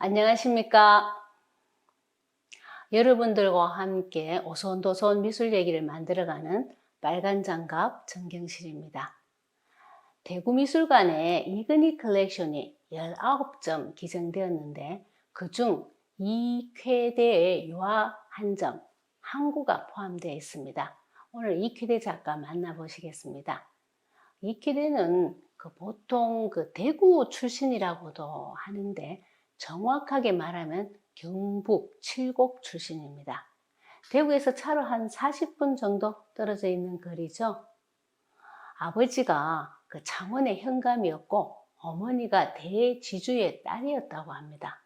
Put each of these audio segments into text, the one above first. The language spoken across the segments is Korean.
안녕하십니까? 여러분들과 함께 오손도손 미술 얘기를 만들어가는 빨간장갑 정경실입니다. 대구미술관에 이근희 컬렉션이 19점 기증되었는데 그중 이쾌대의 유화 한 점, 항구가 포함되어 있습니다. 오늘 이쾌대 작가 만나보시겠습니다. 이쾌대는 보통 대구 출신이라고도 하는데 정확하게 말하면 경북 칠곡 출신입니다. 대구에서 차로 한 40분 정도 떨어져 있는 거리죠. 아버지가 창원의 현감이었고 어머니가 대지주의 딸이었다고 합니다.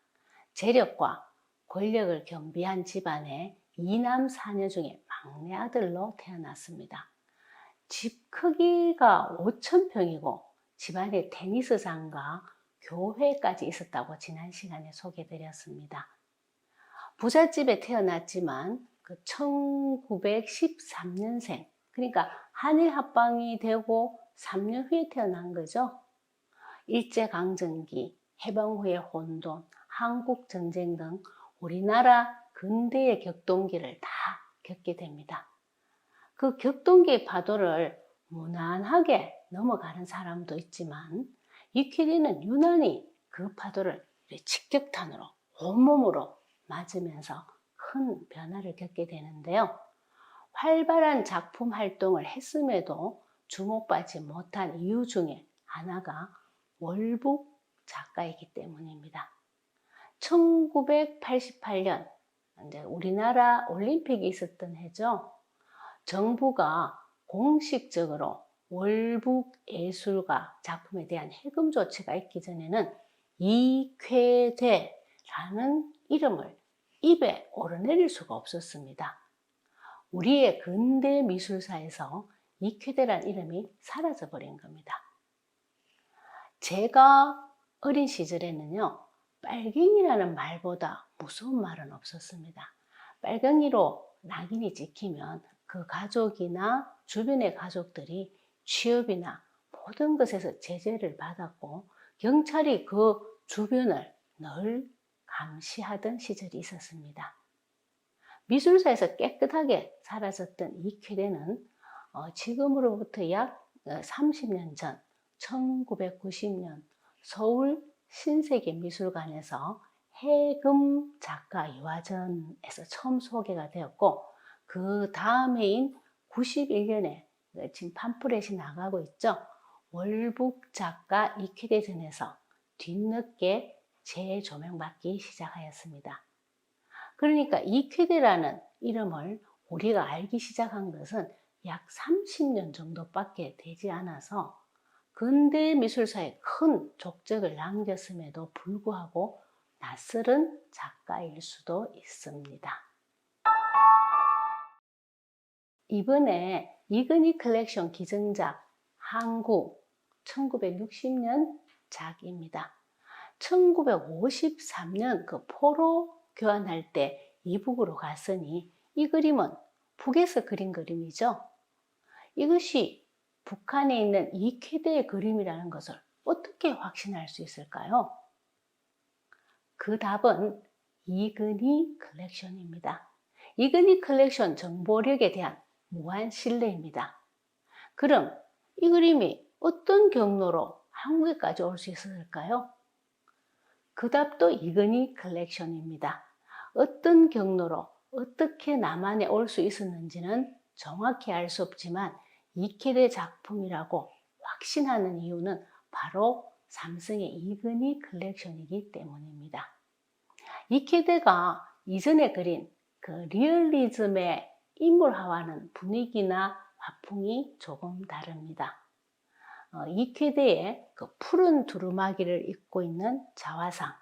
재력과 권력을 겸비한 집안의 2남 4녀 중에 막내 아들로 태어났습니다. 집 크기가 5,000평이고 집안에 테니스장과 교회까지 있었다고 지난 시간에 소개드렸습니다. 부잣집에 태어났지만 1913년생, 그러니까 한일 합방이 되고 3년 후에 태어난 거죠. 일제강점기, 해방 후의 혼돈, 한국전쟁 등 우리나라 근대의 격동기를 다 겪게 됩니다. 그 격동기의 파도를 무난하게 넘어가는 사람도 있지만 이퀴리는 유난히 그 파도를 직격탄으로 온몸으로 맞으면서 큰 변화를 겪게 되는데요. 활발한 작품 활동을 했음에도 주목받지 못한 이유 중에 하나가 월북 작가이기 때문입니다. 1988년 우리나라 올림픽이 있었던 해죠. 정부가 공식적으로 월북예술가 작품에 대한 해금 조치가 있기 전에는 이쾌대라는 이름을 입에 오르내릴 수가 없었습니다. 우리의 근대 미술사에서 이쾌대라는 이름이 사라져버린 겁니다. 제가 어린 시절에는요, 빨갱이라는 말보다 무서운 말은 없었습니다. 빨갱이로 낙인이 찍히면 그 가족이나 주변의 가족들이 취업이나 모든 것에서 제재를 받았고 경찰이 그 주변을 늘 감시하던 시절이 있었습니다. 미술사에서 깨끗하게 사라졌던 이쾌대는 지금으로부터 약 30년 전 1990년 서울 신세계미술관에서 해금 작가 유화전에서 처음 소개가 되었고 그 다음해인 91년에 지금 팜프렛이 나가고 있죠. 월북 작가 이쾌대전에서 뒤늦게 재조명받기 시작하였습니다. 그러니까 이쾌대라는 이름을 우리가 알기 시작한 것은 약 30년 정도밖에 되지 않아서 근대 미술사에 큰 족적을 남겼음에도 불구하고 낯설은 작가일 수도 있습니다. 이번에 이근희 컬렉션 기증작 항구 1960년 작입니다. 1953년 포로 교환할 때 이북으로 갔으니 이 그림은 북에서 그린 그림이죠. 이것이 북한에 있는 이쾌대의 그림이라는 것을 어떻게 확신할 수 있을까요? 그 답은 이근희 컬렉션입니다. 이근희 컬렉션 정보력에 대한 무한 신뢰입니다. 그럼 이 그림이 어떤 경로로 한국에까지 올 수 있었을까요? 그 답도 이근희 컬렉션입니다. 어떤 경로로 어떻게 남한에 올 수 있었는지는 정확히 알 수 없지만 이쾌대 작품이라고 확신하는 이유는 바로 삼성의 이근희 컬렉션이기 때문입니다. 이쾌대가 이전에 그린 리얼리즘의 인물화와는 분위기나 화풍이 조금 다릅니다. 이쾌대의 푸른 두루마기를 입고 있는 자화상,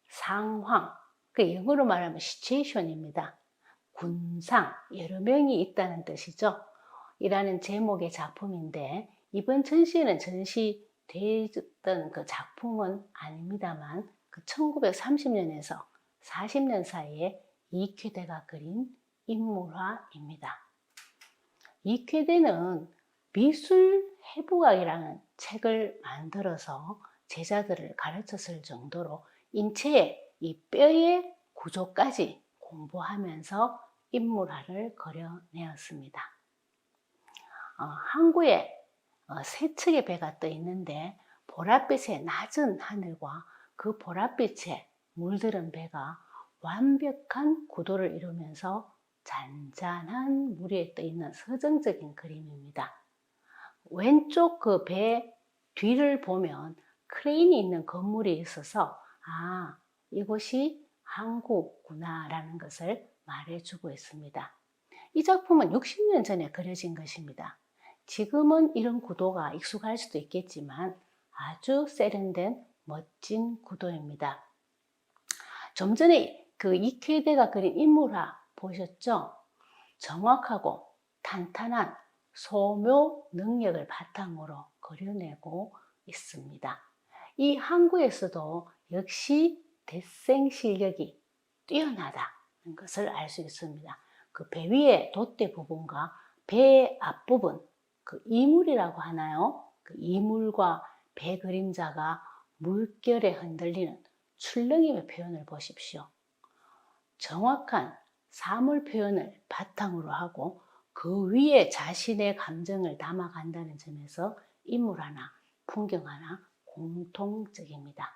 상황, 영어로 말하면 시츄에이션입니다. 군상, 여러 명이 있다는 뜻이죠. 이라는 제목의 작품인데 이번 전시회는 전시됐던 작품은 아닙니다만 1930년에서 40년 사이에 이쾌대가 그린 인물화입니다. 이쾌대는 미술해부학이라는 책을 만들어서 제자들을 가르쳤을 정도로 인체의 이 뼈의 구조까지 공부하면서 인물화를 그려내었습니다. 항구에 세 척의 배가 떠 있는데 보랏빛의 낮은 하늘과 그 보랏빛에 물들은 배가 완벽한 구도를 이루면서 잔잔한 물 위에 떠 있는 서정적인 그림입니다. 왼쪽 그 배 뒤를 보면 크레인이 있는 건물이 있어서 이곳이 항구구나 라는 것을 말해주고 있습니다. 이 작품은 60년 전에 그려진 것입니다. 지금은 이런 구도가 익숙할 수도 있겠지만 아주 세련된 멋진 구도입니다. 좀 전에 그 이케데가 그린 인물화 보셨죠? 정확하고 탄탄한 소묘 능력을 바탕으로 그려내고 있습니다. 이 항구에서도 역시 대생 실력이 뛰어나다는 것을 알 수 있습니다. 그 배 위의 돛대 부분과 배의 앞부분, 그 이물이라고 하나요? 그 이물과 배 그림자가 물결에 흔들리는 출렁임의 표현을 보십시오. 정확한 사물 표현을 바탕으로 하고 그 위에 자신의 감정을 담아간다는 점에서 인물 하나, 풍경 하나 공통적입니다.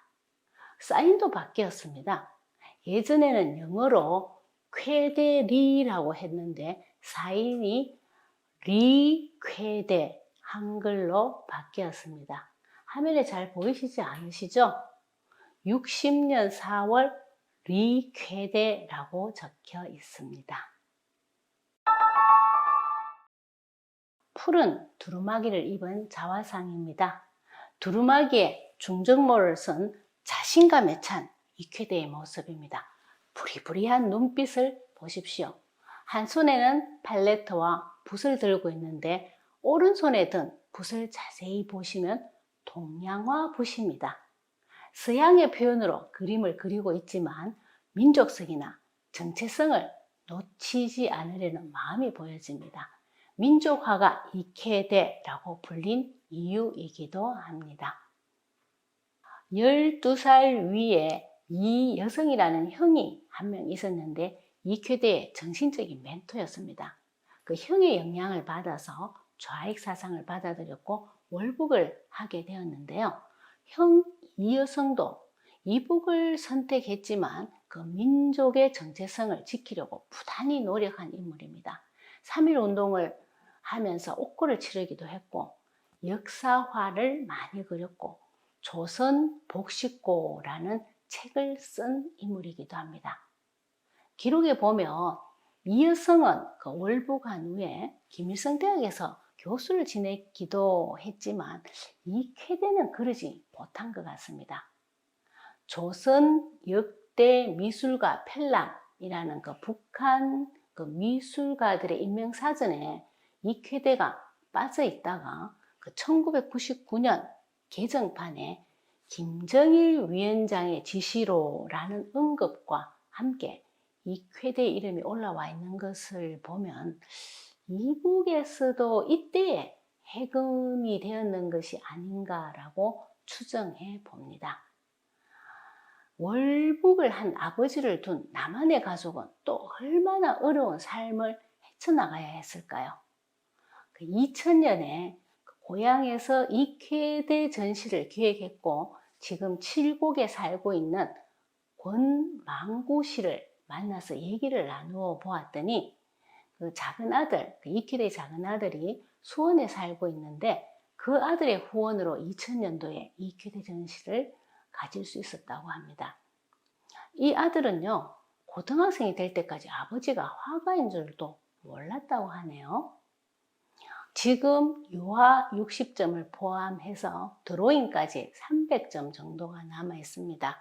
사인도 바뀌었습니다. 예전에는 영어로 쾌대리라고 했는데 사인이 리쾌대 한글로 바뀌었습니다. 화면에 잘 보이시지 않으시죠? 60년 4월 리쾌대라고 적혀 있습니다. 푸른 두루마기를 입은 자화상입니다. 두루마기에 중정모를 쓴 자신감에 찬 이쾌대의 모습입니다. 부리부리한 눈빛을 보십시오. 한 손에는 팔레트와 붓을 들고 있는데 오른손에 든 붓을 자세히 보시면 동양화 붓입니다. 서양의 표현으로 그림을 그리고 있지만 민족성이나 정체성을 놓치지 않으려는 마음이 보여집니다. 민족화가 이케데라고 불린 이유이기도 합니다. 12살 위에 이 여성이라는 형이 한 명 있었는데 이쾌대의 정신적인 멘토였습니다. 그 형의 영향을 받아서 좌익 사상을 받아들였고 월북을 하게 되었는데요. 형 이 여성도 이북을 선택했지만 그 민족의 정체성을 지키려고 부단히 노력한 인물입니다. 3.1 운동을 하면서 옥고를 치르기도 했고 역사화를 많이 그렸고 조선 복식고라는 책을 쓴 인물이기도 합니다. 기록에 보면 이 여성은 그 월북한 후에 김일성 대학에서 교수를 지냈기도 했지만 이 쾌대는 그러지 못한 것 같습니다. 조선 역대 미술가 편람이라는 그 북한 그 미술가들의 인명사전에 이 쾌대가 빠져 있다가 그 1999년 개정판에 김정일 위원장의 지시로라는 언급과 함께 이 쾌대의 이름이 올라와 있는 것을 보면 이북에서도 이때에 해금이 되었는 것이 아닌가라고 추정해 봅니다. 월북을 한 아버지를 둔 남한의 가족은 또 얼마나 어려운 삶을 헤쳐나가야 했을까요? 2000년에 고향에서 이쾌대 전시를 기획했고 지금 칠곡에 살고 있는 권망구 씨를 만나서 얘기를 나누어 보았더니 그 작은 아들, 그 이쾌대의 작은 아들이 수원에 살고 있는데 그 아들의 후원으로 2000년도에 이쾌대 전시를 가질 수 있었다고 합니다. 이 아들은요, 고등학생이 될 때까지 아버지가 화가인 줄도 몰랐다고 하네요. 지금 유화 60점을 포함해서 드로잉까지 300점 정도가 남아 있습니다.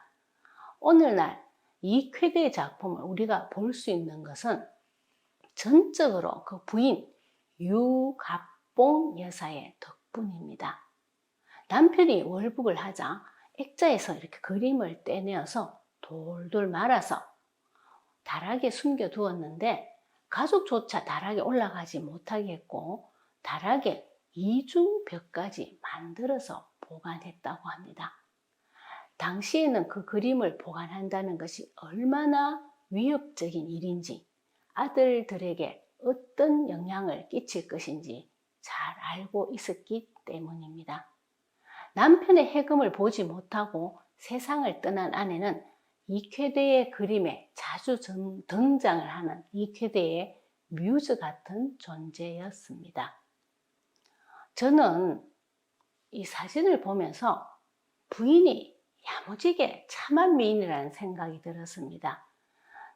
오늘날 이 쾌대의 작품을 우리가 볼 수 있는 것은 전적으로 그 부인 유갑봉 여사의 덕분입니다. 남편이 월북을 하자 액자에서 이렇게 그림을 떼내어서 돌돌 말아서 다락에 숨겨두었는데 가족조차 다락에 올라가지 못하게 했고 다락에 이중벽까지 만들어서 보관했다고 합니다. 당시에는 그 그림을 보관한다는 것이 얼마나 위협적인 일인지, 아들들에게 어떤 영향을 끼칠 것인지 잘 알고 있었기 때문입니다. 남편의 해금을 보지 못하고 세상을 떠난 아내는 이쾌대의 그림에 자주 등장을 하는 이쾌대의 뮤즈 같은 존재였습니다. 저는 이 사진을 보면서 부인이 야무지게 참한 미인이라는 생각이 들었습니다.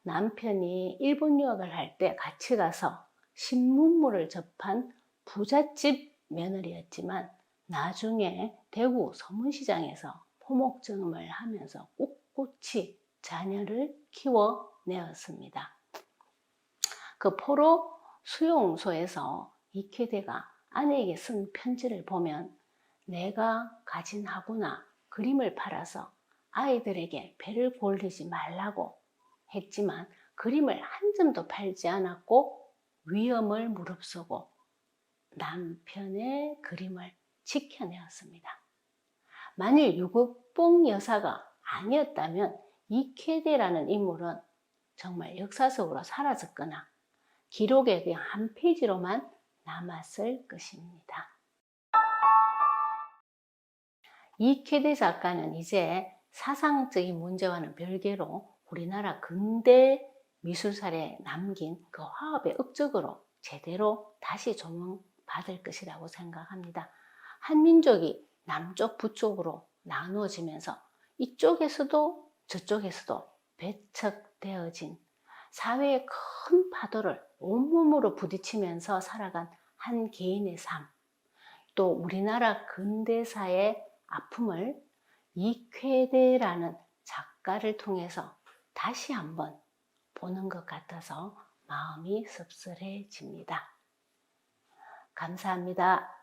남편이 일본 유학을 할 때 같이 가서 신문물을 접한 부잣집 며느리였지만 나중에 대구 서문시장에서 포목점을 하면서 꿋꿋이 자녀를 키워내었습니다. 그 포로 수용소에서 이케대가 아내에게 쓴 편지를 보면 내가 가진 하구나 그림을 팔아서 아이들에게 배를 골리지 말라고 했지만 그림을 한 점도 팔지 않았고 위험을 무릅쓰고 남편의 그림을 지켜내었습니다. 만일 유국봉 여사가 아니었다면 이쾌대라는 인물은 정말 역사 속으로 사라졌거나 기록의 그냥 한 페이지로만 남았을 것입니다. 이쾌대 작가는 이제 사상적인 문제와는 별개로 우리나라 근대 미술사에 남긴 그 화합의 업적으로 제대로 다시 조명받을 것이라고 생각합니다. 한민족이 남쪽 북쪽으로 나누어지면서 이쪽에서도 저쪽에서도 배척되어진 사회의 큰 파도를 온몸으로 부딪히면서 살아간 한 개인의 삶, 또 우리나라 근대사의 아픔을 이쾌대라는 작가를 통해서 다시 한번 보는 것 같아서 마음이 씁쓸해집니다. 감사합니다.